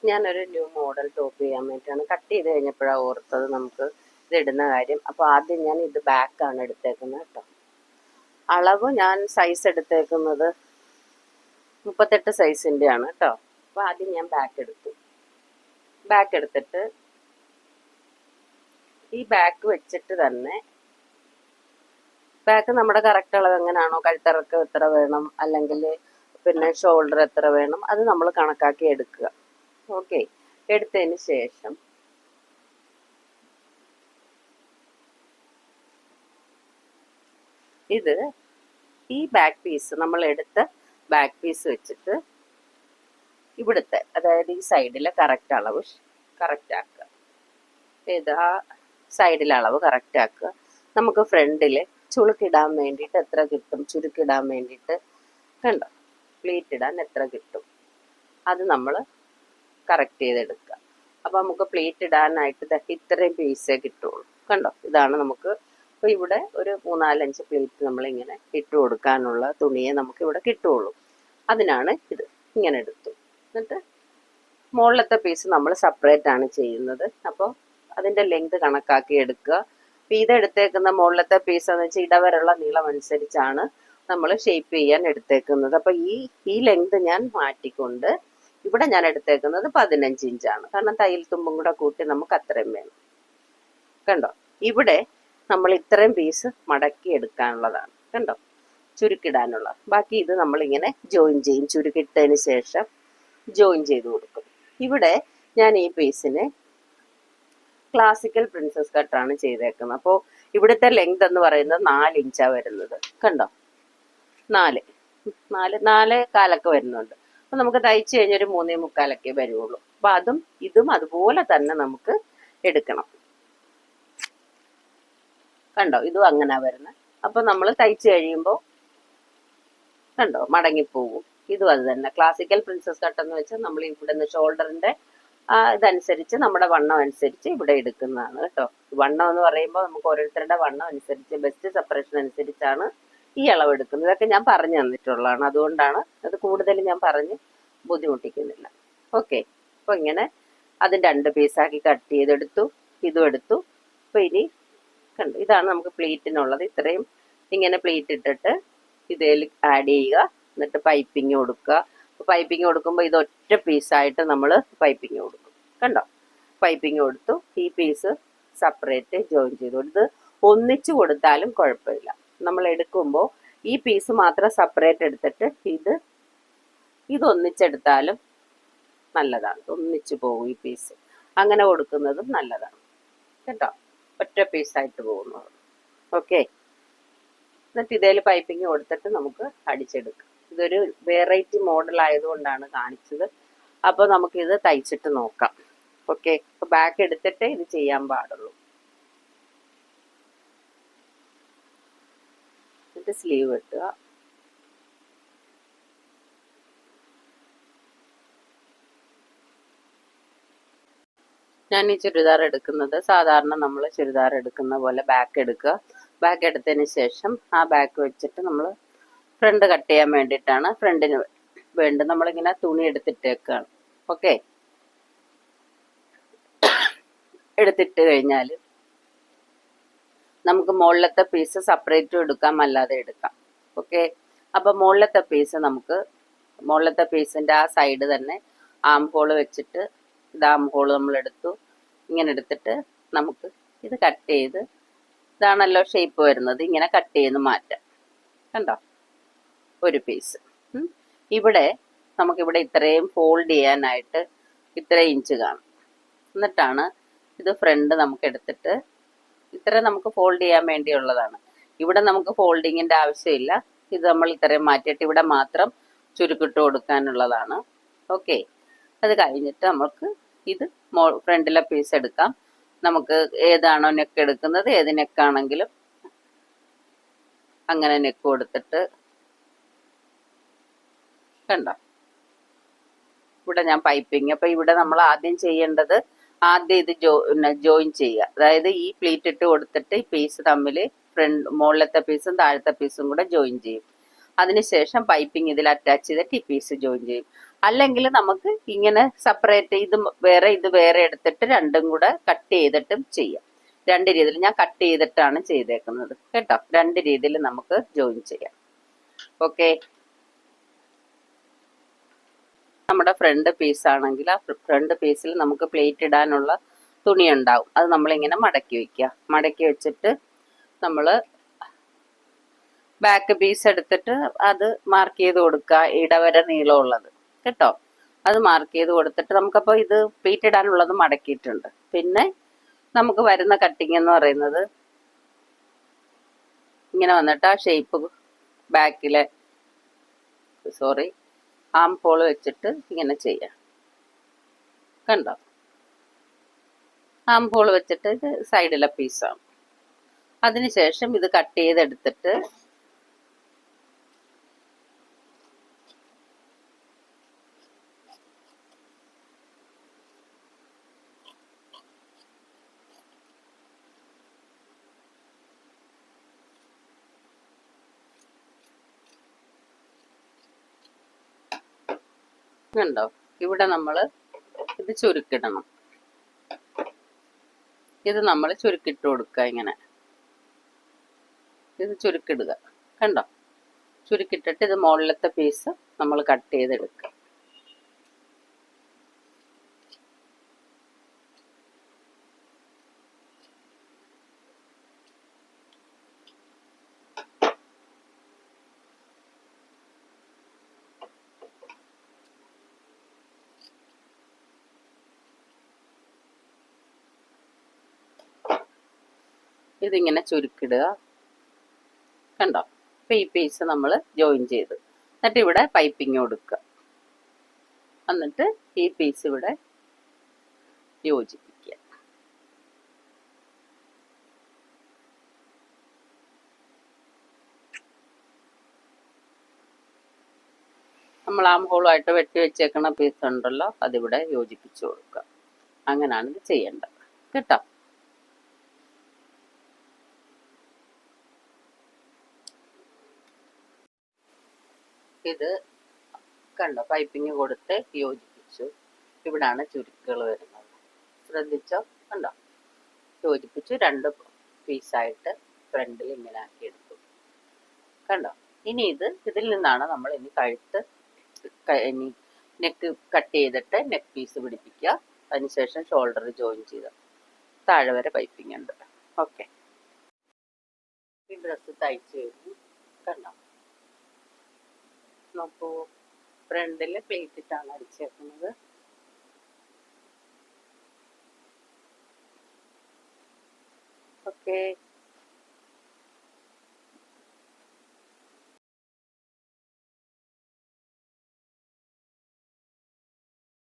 ഞാനൊരു new model top ചെയ്യാൻ വേണ്ടിയിട്ടാണ്. കട്ട് ചെയ്ത് കഴിഞ്ഞപ്പോഴാണ് ഓർത്തത് നമുക്ക് ഇത് ഇടുന്ന കാര്യം. അപ്പോൾ ആദ്യം ഞാൻ ഇത് ബാക്കാണ് എടുത്തേക്കുന്നത് കേട്ടോ. അളവ് ഞാൻ സൈസ് എടുത്തേക്കുന്നത് 38 സൈസിൻ്റെ ആണ് കേട്ടോ. അപ്പോൾ ആദ്യം ഞാൻ ബാക്ക് എടുത്തു. ബാക്ക് എടുത്തിട്ട് ഈ ബാക്ക് വെച്ചിട്ട് തന്നെ ബാക്ക് നമ്മുടെ കറക്റ്റ് അളവ് എങ്ങനെയാണോ, കഴുത്തിറക്കം എത്ര വേണം, അല്ലെങ്കിൽ പിന്നെ ഷോൾഡർ എത്ര വേണം, അത് നമ്മൾ കണക്കാക്കി എടുക്കുക. ഓക്കെ, എടുത്തതിന് ശേഷം ഇത് ഈ ബാക്ക് പീസ് നമ്മൾ എടുത്ത ബാക്ക് പീസ് വെച്ചിട്ട് ഇവിടുത്തെ, അതായത് ഈ സൈഡിലെ കറക്റ്റ് അളവ് കറക്റ്റ് ആക്കുക. ഇത് ആ സൈഡിലെ അളവ് കറക്റ്റ് ആക്കുക. നമുക്ക് ഫ്രണ്ടിൽ ചുളുക്കിടാൻ വേണ്ടിയിട്ട് എത്ര കിട്ടും, ചുരുക്കിടാൻ വേണ്ടിയിട്ട് കണ്ടോ, പ്ലീറ്റ് ഇടാൻ എത്ര കിട്ടും, അത് നമ്മൾ കറക്റ്റ് ചെയ്തെടുക്കുക. അപ്പോൾ നമുക്ക് പ്ലീറ്റ് ഇടാനായിട്ട് ഇത്രയും പീസേ കിട്ടുള്ളൂ. കണ്ടോ, ഇതാണ് നമുക്ക്. അപ്പോൾ ഇവിടെ ഒരു 3-4-5 പ്ലീറ്റ് നമ്മളിങ്ങനെ ഇട്ട് കൊടുക്കാനുള്ള തുണിയെ നമുക്ക് ഇവിടെ കിട്ടുള്ളൂ. അതിനാണ് ഇത് ഇങ്ങനെ എടുത്തു. എന്നിട്ട് മുകളിലത്തെ പീസ് നമ്മൾ സെപ്പറേറ്റ് ആണ് ചെയ്യുന്നത്. അപ്പോൾ അതിൻ്റെ ലെങ്ത് കണക്കാക്കി എടുക്കുക. അപ്പോൾ ഇതെടുത്തേക്കുന്ന മുകളിലത്തെ പീസ് എന്ന് വെച്ചാൽ ഇടവരുള്ള നീളം അനുസരിച്ചാണ് നമ്മൾ ഷേപ്പ് ചെയ്യാൻ എടുത്തേക്കുന്നത്. അപ്പോൾ ഈ ലെങ്ത് ഞാൻ മാറ്റിക്കൊണ്ട് ഇവിടെ ഞാൻ എടുത്തേക്കുന്നത് 15 ഇഞ്ചാണ്. കാരണം തയ്യൽ തുമ്പും കൂടെ കൂട്ടി നമുക്ക് അത്രയും വേണം. കണ്ടോ, ഇവിടെ നമ്മൾ ഇത്രയും പീസ് മടക്കി എടുക്കാനുള്ളതാണ്. കണ്ടോ, ചുരുക്കിടാനുള്ള. ബാക്കി ഇത് നമ്മളിങ്ങനെ ജോയിൻ ചെയ്യും. ചുരുക്കിട്ടതിന് ശേഷം ജോയിൻ ചെയ്ത് കൊടുക്കും. ഇവിടെ ഞാൻ ഈ പീസിനെ ക്ലാസിക്കൽ പ്രിൻസസ് കട്ടാണ് ചെയ്തേക്കുന്നത്. അപ്പോൾ ഇവിടുത്തെ ലെങ്ത് എന്ന് പറയുന്നത് 4 ഇഞ്ചാണ് വരുന്നത്. കണ്ടോ, 4 കാലൊക്കെ വരുന്നുണ്ട്. അപ്പം നമുക്ക് തയ്ച്ച് കഴിഞ്ഞൊരു 3-3/4 വരുള്ളൂ. അപ്പം ഇതും അതുപോലെ തന്നെ നമുക്ക് എടുക്കണം. കണ്ടോ, ഇതും അങ്ങനെ വരുന്നത്. അപ്പം നമ്മൾ തയ്ച്ച് കഴിയുമ്പോൾ കണ്ടോ മടങ്ങിപ്പോകും. ഇതും അത് തന്നെ. ക്ലാസിക്കൽ പ്രിൻസസ് കട്ട് എന്ന് വെച്ചാൽ നമ്മൾ ഇവിടെ നിന്ന് ഷോൾഡറിൻ്റെ ഇതനുസരിച്ച് നമ്മുടെ വണ്ണം അനുസരിച്ച് ഇവിടെ എടുക്കുന്നതാണ് കേട്ടോ. വണ്ണം എന്ന് പറയുമ്പോൾ നമുക്ക് ഓരോരുത്തരുടെ വണ്ണം അനുസരിച്ച്, ബെസ്റ്റ് സെപ്പറേഷൻ അനുസരിച്ചാണ് ഈ അളവ് എടുക്കുന്നത്. ഇതൊക്കെ ഞാൻ പറഞ്ഞു തന്നിട്ടുള്ളതാണ്. അതുകൊണ്ടാണ് അത് കൂടുതൽ ഞാൻ പറഞ്ഞ് ബുദ്ധിമുട്ടിക്കുന്നില്ല. ഓക്കെ, അപ്പോൾ ഇങ്ങനെ അതും 2 പീസാക്കി കട്ട് ചെയ്തെടുത്തു. ഇതും എടുത്തു. അപ്പോൾ ഇനി കണ്ടു, ഇതാണ് നമുക്ക് പ്ലീറ്റിനുള്ളത്. ഇത്രയും ഇങ്ങനെ പ്ലീറ്റ് ഇട്ടിട്ട് ഇതിൽ ആഡ് ചെയ്യുക. എന്നിട്ട് പൈപ്പിങ് കൊടുക്കുക. പൈപ്പിങ് കൊടുക്കുമ്പോൾ ഇത് ഒറ്റ പീസായിട്ട് നമ്മൾ പൈപ്പിങ് കൊടുക്കും. കണ്ടോ, പൈപ്പിങ് കൊടുത്തു. ഈ പീസ് സെപ്പറേറ്റ് ജോയിൻ ചെയ്തു. ഇത് ഒന്നിച്ചു കൊടുത്താലും കുഴപ്പമില്ല. നമ്മൾ എടുക്കുമ്പോൾ ഈ പീസ് മാത്രം സെപ്പറേറ്റ് എടുത്തിട്ട് ഇതൊന്നിച്ചെടുത്താലും നല്ലതാണ്. ഒന്നിച്ചു പോകും ഈ പീസ്. അങ്ങനെ കൊടുക്കുന്നതും നല്ലതാണ് കേട്ടോ. ഒറ്റ പീസായിട്ട് പോകുന്നത്. ഓക്കെ, എന്നിട്ട് ഇതേൽ പൈപ്പിങ് കൊടുത്തിട്ട് നമുക്ക് അടിച്ചെടുക്കാം. ഇതൊരു വെറൈറ്റി മോഡൽ ആയതുകൊണ്ടാണ് കാണിച്ചത്. അപ്പോൾ നമുക്കിത് തയ്ച്ചിട്ട് നോക്കാം. ഓക്കെ, അപ്പോൾ ബാക്ക് എടുത്തിട്ട് ഇത് ചെയ്യാൻ പാടുള്ളൂ. എന്നിട്ട് സ്ലീവ് വെട്ടുക. ഞാൻ ഈ ചുരിദാർ എടുക്കുന്നത് സാധാരണ നമ്മൾ ചുരിദാർ എടുക്കുന്ന പോലെ ബാക്ക് എടുക്കുക. ബാക്ക് എടുത്തതിന് ശേഷം ആ ബാക്ക് വെച്ചിട്ട് നമ്മൾ ഫ്രണ്ട് കട്ട് ചെയ്യാൻ വേണ്ടിയിട്ടാണ്. ഫ്രണ്ടിന് വേണ്ടി നമ്മളിങ്ങനെ തുണി എടുത്തിട്ടേക്കാണ്. ഓക്കെ, എടുത്തിട്ട് കഴിഞ്ഞാൽ നമുക്ക് മുകളിലത്തെ പീസ് സെപ്പറേറ്റും എടുക്കാം, അല്ലാതെ എടുക്കാം. ഓക്കെ, അപ്പോൾ മുകളിലത്തെ പീസ് നമുക്ക് മുകളിലത്തെ പീസിൻ്റെ ആ സൈഡ് തന്നെ ആം ഹോൾ വെച്ചിട്ട് ഇത് ആം ഹോൾ നമ്മൾ എടുത്തു. ഇങ്ങനെ എടുത്തിട്ട് നമുക്ക് ഇത് കട്ട് ചെയ്ത്, ഇതാണല്ലോ ഷേപ്പ് വരുന്നത്, ഇങ്ങനെ കട്ട് ചെയ്ത് മാറ്റാം. കണ്ടോ, ഒരു പീസ്. ഇവിടെ നമുക്കിവിടെ ഇത്രയും ഫോൾഡ് ചെയ്യാനായിട്ട് ഇത്ര ഇഞ്ച് കാണും. എന്നിട്ടാണ് ഇത് ഫ്രണ്ട് നമുക്ക് എടുത്തിട്ട് ഇത്ര നമുക്ക് ഫോൾഡ് ചെയ്യാൻ വേണ്ടിയുള്ളതാണ്. ഇവിടെ നമുക്ക് ഫോൾഡിങ്ങിൻ്റെ ആവശ്യമില്ല. ഇത് നമ്മൾ ഇത്രയും മാറ്റിയിട്ട് ഇവിടെ മാത്രം ചുരുക്കിട്ട് കൊടുക്കാനുള്ളതാണ്. ഓക്കെ, അത് കഴിഞ്ഞിട്ട് നമുക്ക് ഇത് ഫ്രണ്ടിലെ പീസ് എടുക്കാം. നമുക്ക് ഏതാണോ നെക്ക് എടുക്കുന്നത്, ഏത് നെക്കാണെങ്കിലും അങ്ങനെ നെക്ക് കൊടുത്തിട്ട് കണ്ടോ, ഇവിടെ ഞാൻ പൈപ്പിങ്. അപ്പം ഇവിടെ നമ്മൾ ആദ്യം ചെയ്യേണ്ടത്, ആദ്യം ഇത് ജോയിൻ ചെയ്യുക. അതായത് ഈ പ്ലീറ്റ് ഇട്ട് കൊടുത്തിട്ട് ഈ പീസ് തമ്മിൽ മുകളിലത്തെ പീസും താഴത്തെ പീസും കൂടെ ജോയിൻ ചെയ്യും. അതിനുശേഷം പൈപ്പിംഗ് ഇതിൽ അറ്റാച്ച് ചെയ്തിട്ട് ഈ പീസ് ജോയിൻ ചെയ്യും. അല്ലെങ്കിൽ നമുക്ക് ഇങ്ങനെ സെപ്പറേറ്റ് ഇത് വേറെ എടുത്തിട്ട് രണ്ടും കൂടെ കട്ട് ചെയ്തിട്ടും ചെയ്യാം. രണ്ട് രീതിയിൽ ഞാൻ കട്ട് ചെയ്തിട്ടാണ് ചെയ്തേക്കുന്നത് കേട്ടോ. രണ്ട് രീതിയിൽ നമുക്ക് ജോയിൻ ചെയ്യാം. ഓക്കെ, നമ്മുടെ ഫ്രണ്ട് പീസ് ആണെങ്കിൽ ആ ഫ്രണ്ട് പീസിൽ നമുക്ക് പ്ലേറ്റ് ഇടാനുള്ള തുണി ഉണ്ടാവും. അത് നമ്മളിങ്ങനെ മടക്കി വെക്കുക. മടക്കി വെച്ചിട്ട് നമ്മൾ ബാക്ക് പീസ് എടുത്തിട്ട് അത് മാർക്ക് ചെയ്ത് കൊടുക്കുക, ഇടവര നീളമുള്ളത് കേട്ടോ. അത് മാർക്ക് ചെയ്ത് കൊടുത്തിട്ട് നമുക്കപ്പോൾ ഇത് പ്ലേറ്റ് ഇടാനുള്ളത് മടക്കിയിട്ടുണ്ട്. പിന്നെ നമുക്ക് വരുന്ന കട്ടിങ് എന്ന് പറയുന്നത് ഇങ്ങനെ വന്നിട്ട് ആ ഷേപ്പ് ബാക്കിലെ ആം ഹോൾ വെച്ചിട്ട് ഇങ്ങനെ ചെയ്യാം. കണ്ടോ, ആം ഹോൾ വെച്ചിട്ട് ഇത് സൈഡിലെ പീസാണ്. അതിനുശേഷം ഇത് കട്ട് ചെയ്തെടുത്തിട്ട് കണ്ടോ, ഇവിടെ നമ്മൾ ഇത് ചുരുക്കിടണം. ഇത് നമ്മൾ ചുരുക്കിട്ട് കൊടുക്കുക. ഇങ്ങനെ ഇത് ചുരുക്കിടുക. കണ്ടോ, ചുരുക്കിട്ടിട്ട് ഇത് മുകളിലത്തെ പീസ് നമ്മൾ കട്ട് ചെയ്തെടുക്കുക. ഇതിങ്ങനെ ചുരുക്കിടുക. കണ്ടോ, അപ്പം ഈ പീസ് നമ്മൾ ജോയിൻ ചെയ്ത് എന്നിട്ട് ഇവിടെ പൈപ്പിങ് കൊടുക്കുക. എന്നിട്ട് ഈ പീസ് ഇവിടെ യോജിപ്പിക്കുക. നമ്മൾ ആം ഹോളുമായിട്ട് വെട്ടി വെച്ചേക്കുന്ന പീസ് ഉണ്ടല്ലോ, അതിവിടെ യോജിപ്പിച്ച് കൊടുക്കുക. അങ്ങനെയാണ് ഇത് ചെയ്യേണ്ടത് കേട്ടോ. ഇത് കണ്ടോ, പൈപ്പിങ് കൊടുത്ത് യോജിപ്പിച്ചു. ഇവിടാണ് ചുരുക്കുകൾ വരുന്നത്. ശ്രദ്ധിച്ചോ, കണ്ടോ, യോജിപ്പിച്ചു. രണ്ട് പീസായിട്ട് ഫ്രണ്ടിൽ ഇങ്ങനെ ആക്കി എടുത്തു. കണ്ടോ, ഇനി ഇതിൽ നിന്നാണ് നമ്മൾ ഇനി കഴുത്ത് ഇനി നെക്ക് കട്ട് ചെയ്തിട്ട് നെക്ക് പീസ് പിടിപ്പിക്കുക. അതിനുശേഷം ഷോൾഡർ ജോയിൻ ചെയ്ത് താഴെ വരെ പൈപ്പിംഗ് ഉണ്ട്. ഓക്കെ, ഈ ഡ്രസ്സ് തയ്ച്ച് കഴിഞ്ഞു. കണ്ടോ, നോക്കൂ, ഫ്രണ്ടിൽ പ്ലേറ്റ് ഇട്ടാണ് അടിച്ചേക്കുന്നത്. ഓക്കെ.